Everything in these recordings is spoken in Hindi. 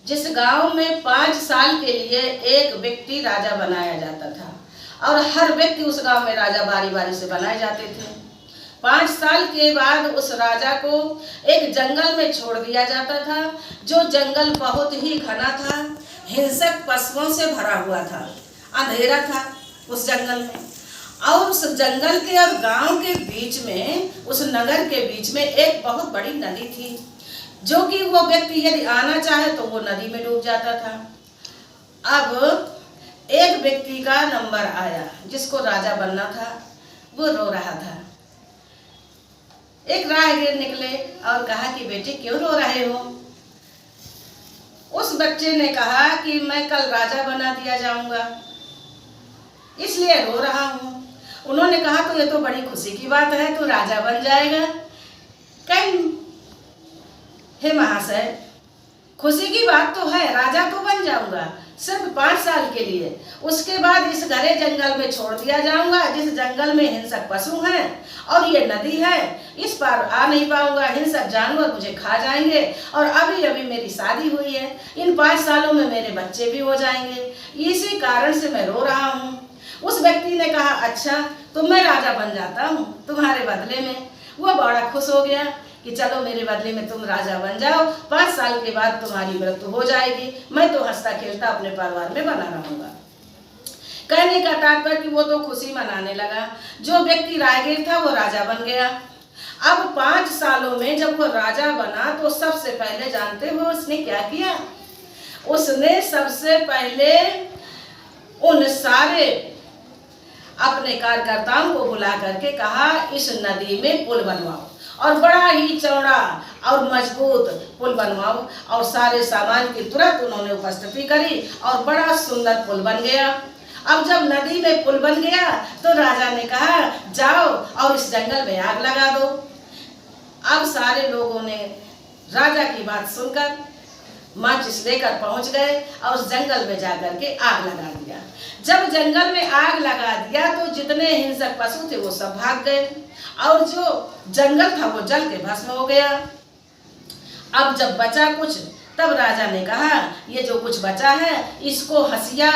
जिस गांव में 5 साल के लिए एक व्यक्ति राजा बनाया जाता था और हर व्यक्ति उस गांव में राजा बारी बारी से बनाए जाते थे। 5 साल के बाद उस राजा को एक जंगल में छोड़ दिया जाता था, जो जंगल बहुत ही घना था, हिंसक पशुओं से भरा हुआ था, अंधेरा था उस जंगल में। और उस जंगल के और गांव के बीच में, उस नगर के बीच में एक बहुत बड़ी नदी थी, जो कि वो व्यक्ति यदि आना चाहे तो वो नदी में डूब जाता था। अब एक व्यक्ति का नंबर आया जिसको राजा बनना था, वो रो रहा था। एक राहगीर निकले और कहा कि बेटे क्यों रो रहे हो? उस बच्चे ने कहा कि मैं कल राजा बना दिया जाऊंगा, इसलिए रो रहा हूँ। उन्होंने कहा तो ये तो बड़ी खुशी की बात है, तू राजा बन जाएगा। कहीं हे महाशय, खुशी की बात तो है, राजा तो बन जाऊंगा, सिर्फ 5 साल के लिए। उसके बाद इस घने जंगल में छोड़ दिया जाऊंगा, जिस जंगल में हिंसक पशु हैं और ये नदी है, इस पार आ नहीं पाऊंगा, हिंसक जानवर मुझे खा जाएंगे। और अभी अभी मेरी शादी हुई है, इन 5 सालों में मेरे बच्चे भी हो जाएंगे, इसी कारण से मैं रो रहा हूँ। उस व्यक्ति ने कहा अच्छा तो मैं राजा बन जाता हूँ तुम्हारे बदले में। वो बड़ा खुश हो गया कि चलो मेरे बदले में तुम राजा बन जाओ, 5 साल के बाद तुम्हारी मृत्यु हो जाएगी, मैं तो हंसता खेलता अपने परिवार में बना रहूंगा। कहने का तात्पर्य कि वो तो खुशी मनाने लगा। जो व्यक्ति राहगीर था वो राजा बन गया। अब 5 सालों में जब वो राजा बना तो सबसे पहले जानते हो उसने क्या किया? उसने सबसे पहले उन सारे अपने कार्यकर्ताओं को बुला करके कहा इस नदी में पुल बनवाओ और बड़ा ही चौड़ा और मजबूत पुल बनवाओ। और सारे सामान की तुरंत उन्होंने उपस्थिति करी और बड़ा सुंदर पुल बन गया। अब जब नदी में पुल बन गया तो राजा ने कहा जाओ और इस जंगल में आग लगा दो। अब सारे लोगों ने राजा की बात सुनकर माचिस लेकर पहुंच गए और उस जंगल में जाकर के आग लगा दिया। जब जंगल में आग लगा दिया तो जितने हिंसक पशु थे वो सब भाग गए और जो जंगल था वो जल के भस्म हो गया। अब जब बचा कुछ, तब राजा ने कहा ये जो कुछ बचा है इसको हंसिया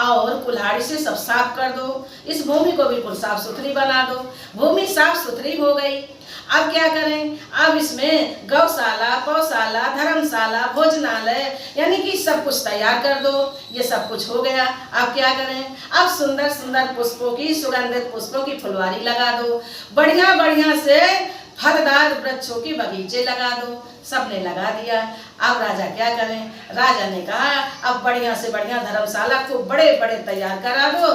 और कुल्हाड़ी से सब साफ कर दो, इस भूमि को बिल्कुल साफ सुथरी बना दो। भूमि साफ सुथरी हो गई। अब क्या करें? अब इसमें गौशाला, पौशाला, धर्मशाला, भोजनालय यानी कि सब कुछ तैयार कर दो। ये सब कुछ हो गया। अब क्या करें? अब सुंदर सुंदर पुष्पों की, सुगंधित पुष्पों की फुलवारी लगा दो, बढ़िया बढ़िया से फलदार वृक्षों के बगीचे लगा दो। सबने लगा दिया। अब राजा क्या करें? राजा ने कहा अब बढ़िया से बढ़िया धर्मशाला को बड़े बड़े तैयार करा दो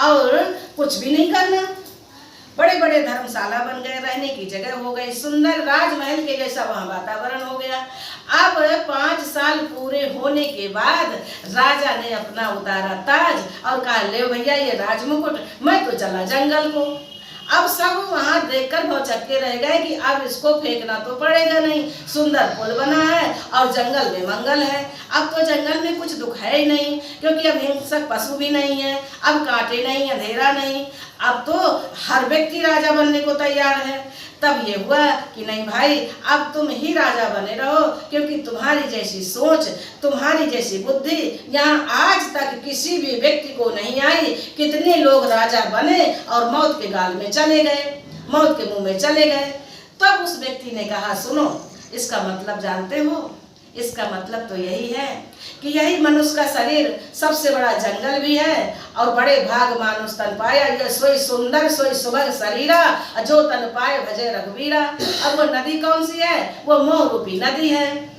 और कुछ भी नहीं करना। बड़े बड़े धर्मशाला बन गए, रहने की जगह हो गई, सुंदर राजमहल के जैसा वहाँ वातावरण हो गया। अब 5 साल पूरे होने के बाद राजा ने अपना उतारा ताज और कहा ले भैया ये राजमुकुट, मैं तो चला जंगल को। अब सब वहाँ देखकर भौचक्के रह गए कि अब इसको फेंकना तो पड़ेगा नहीं, सुंदर पुल बना है और जंगल में मंगल है। अब तो जंगल में कुछ दुख है ही नहीं, क्योंकि अब हिंसक पशु भी नहीं है, अब कांटे नहीं, अंधेरा नहीं, अब तो हर व्यक्ति राजा बनने को तैयार है। तब ये हुआ कि नहीं भाई अब तुम ही राजा बने रहो, क्योंकि तुम्हारी जैसी सोच, तुम्हारी जैसी बुद्धि यहाँ आज तक किसी भी व्यक्ति को नहीं आई। कितने लोग राजा बने और मौत के गाल में चले गए, मौत के मुंह में चले गए। तब उस व्यक्ति ने कहा सुनो, इसका मतलब जानते हो? इसका मतलब तो यही है कि यही मनुष्य का शरीर सबसे बड़ा जंगल भी है और बड़े भाग मानुष तन पाया, यह सोई सुंदर सोई सुभग शरीरा जो तन पाए भजे रघुवीरा। अब वो नदी कौन सी है? वो मोह रूपी नदी है।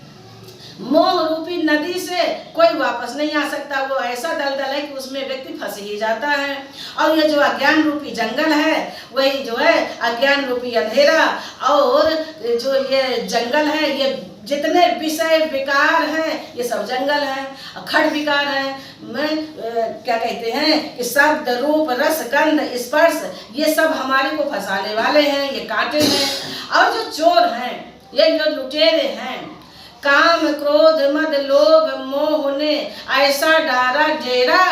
मोह रूपी नदी से कोई वापस नहीं आ सकता। वो ऐसा दलदल है कि उसमें व्यक्ति फंस ही जाता है। और ये जो अज्ञान रूपी जंगल है वही जो है अज्ञान रूपी अंधेरा, और जो ये जंगल है ये जितने विषय विकार हैं ये सब जंगल है, खड़ विकार है। मैं क्या कहते हैं कि शब्द रूप रस गंध स्पर्श ये सब हमारे को फंसाने वाले हैं, ये कांटे हैं। और जो चोर हैं, ये जो लुटेरे हैं, काम क्रोध मद लोभ मोह ने ऐसा डारा डेरा,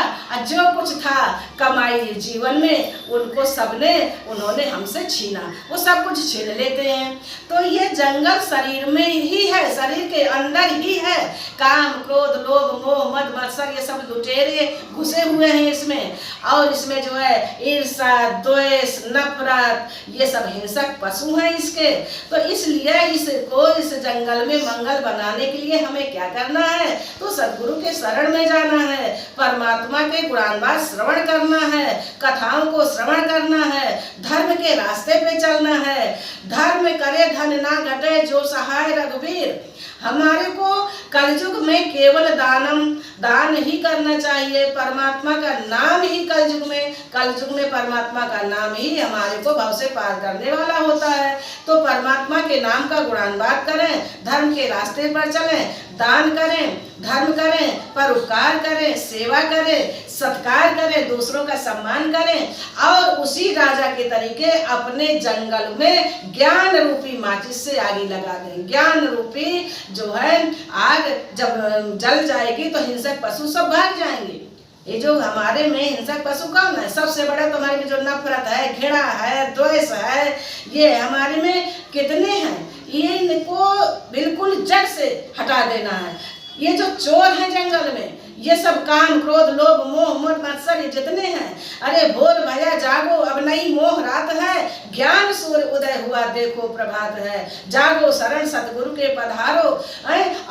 जो कुछ था कमाई जीवन में उनको सबने उन्होंने हमसे छीना, वो सब कुछ छीन लेते हैं। तो ये जंगल शरीर में ही है, शरीर के अंदर ही है। काम क्रोध लोभ मोह मद मत्सर ये सब लुटेरे घुसे हुए हैं इसमें, और इसमें जो है ईर्ष्या द्वेष नफरत ये सब हिंसक पशु हैं इसके। तो इसलिए इसको इस जंगल में मंगल बनाने के लिए हमें क्या करना है, तो सदगुरु के शरण में जाना है, परमात्मा के गुणान्वाद श्रवण करना है, कथाओं को श्रवण करना है, धर्म के रास्ते पे चलना है। धर्म करे धन ना घटे जो सहाय रघुवीर। हमारे को कलयुग में केवल दान ही करना चाहिए, परमात्मा का नाम ही कलयुग में परमात्मा का नाम ही हमारे को भव से पार करने वाला होता है। तो परमात्मा के नाम का गुणान्वाद करें, धर्म के रास्ते पर चलें, दान करें, धर्म करें, परोपकार करें, सेवा करें, सत्कार करें, दूसरों का सम्मान करें, और उसी राजा के तरीके अपने जंगल में ज्ञान रूपी माचिस से आग लगा दें। ज्ञान रूपी जो है आग जब जल जाएगी तो हिंसक पशु सब भाग जाएंगे। ये जो हमारे में हिंसक पशु कौन है, सबसे बड़ा तो हमारे में जो नफरत है, घृणा है, द्वेष है, ये हमारे में कितने हैं, ये इनको बिल्कुल जड़ से हटा देना है। ये जो चोर हैं जंगल में, ये सब काम क्रोध लोभ मोह मद मत्सर ये जितने हैं, अरे भोर भया जागो अब नई मोह रात है, ज्ञान सूर्य उदय हुआ देखो प्रभात है, जागो शरण सतगुरु के पधारो,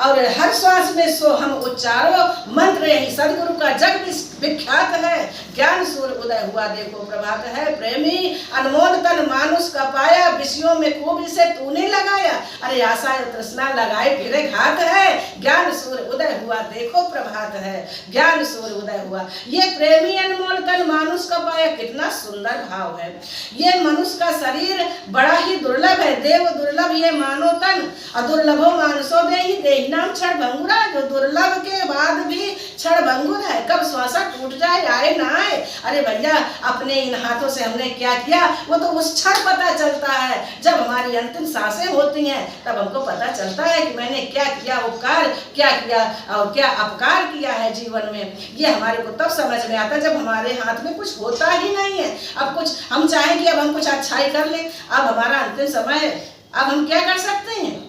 और हर श्वास में सो हम उच्चारो, मंत्र यही सदगुरु का जग विख्यात है, ज्ञान सूर्य उदय हुआ देखो प्रभात है। प्रेमी अनमोल तन मानुष का पाया, विषयों में खूब इसे तूने लगाया, अरे आशा तृष्णा लगाए फिरे घात है, ज्ञान सूर्य उदय हुआ देखो प्रभात है, ज्ञान सूर्य उदय हुआ। ये प्रेमी अनमोल तन मानुष का पाया कितना सुंदर भाव है। ये मनुष्य का शरीर बड़ा ही दुर्लभ है, देव दुर्लभ ये मानो तन, दुर्लभो मानसो देहि देहि नाम क्षण भंगुरा। जो दुर्लभ के बाद भी क्षण भंगुर है, कब श्वासा टूट जाए आए ना आए, अरे भैया अपने इन हाथों से हमने क्या किया वो तो उस क्षण पता चलता है, जब हमारी अंतिम सांसें होती हैं तब हमको पता चलता है कि मैंने क्या किया, उपकार क्या किया और क्या अपकार किया है जीवन में। ये हमारे को तब समझ में आता है जब हमारे हाथ में कुछ होता ही नहीं है। अब कुछ हम चाहें कि अब हम कुछ अच्छाई कर लें, अब हमारा अंतिम समय है, अब हम क्या कर सकते हैं।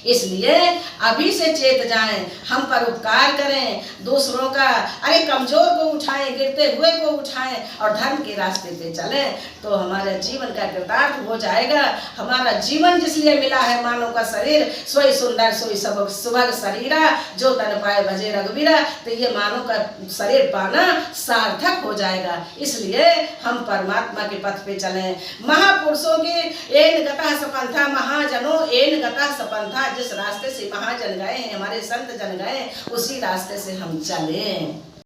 इसलिए अभी से चेत जाएं, हम परोपकार करें दूसरों का, अरे कमजोर को उठाएं, गिरते हुए को उठाएं और धर्म के रास्ते पे चलें, तो हमारा जीवन का कृतार्थ हो जाएगा। हमारा जीवन जिसलिए मिला है मानव का शरीर, सोई सुंदर सोई सब सुभग शरीरा, जो तन पाए भजे रघुवीरा, तो ये मानव का शरीर पाना सार्थक हो जाएगा। इसलिए हम परमात्मा के पथ पे चलें। महापुरुषों के एन गतः सपंथा, महाजनों एन गतः सपंथा, जिस रास्ते से महाजन गए हैं, हमारे संत जन गए, उसी रास्ते से हम चलें।